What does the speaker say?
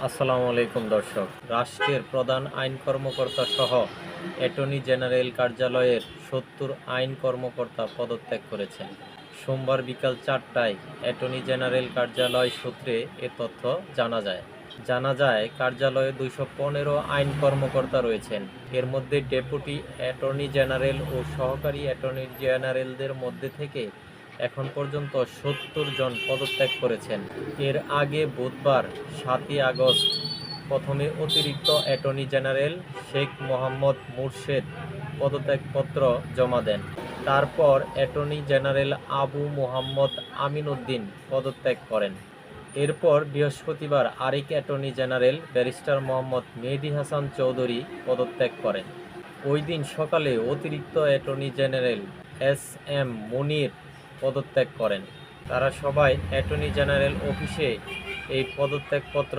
আসসালামু আলাইকুম দর্শক। রাষ্ট্রের প্রধান আইন কর্মকর্তা সহ অ্যাটর্নি জেনারেল কার্যালয়ের ৭০ আইন কর্মকর্তা পদত্যাগ করেছেন। সোমবার বিকাল ৪টায় অ্যাটর্নি জেনারেল কার্যালয় সূত্রে এ তথ্য জানা যায় কার্যালয়ে ২১৫ আইন কর্মকর্তা রয়েছেন। এর মধ্যে ডেপুটি অ্যাটর্নি জেনারেল ও সহকারী অ্যাটর্নি জেনারেলদের মধ্যে থেকে এখন পর্যন্ত ৭০ জন পদত্যাগ করেছেন। এর আগে বুধবার ৭ই আগস্ট প্রথমে অতিরিক্ত অ্যাটর্নি জেনারেল শেখ মোহাম্মদ মুর্শেদ পদত্যাগপত্র জমা দেন। তারপর অ্যাটর্নি জেনারেল আবু মোহাম্মদ আমিন উদ্দিন পদত্যাগ করেন। এরপর বৃহস্পতিবার আরেক অ্যাটর্নি জেনারেল ব্যারিস্টার মোহাম্মদ মেহেদী হাসান চৌধুরী পদত্যাগ করেন। ওই দিন সকালে অতিরিক্ত অ্যাটর্নি জেনারেল এস এম মুনির পদত্যাগ করেন। তারা সবাই অ্যাটর্নি জেনারেল অফিসে এই পদত্যাগপত্র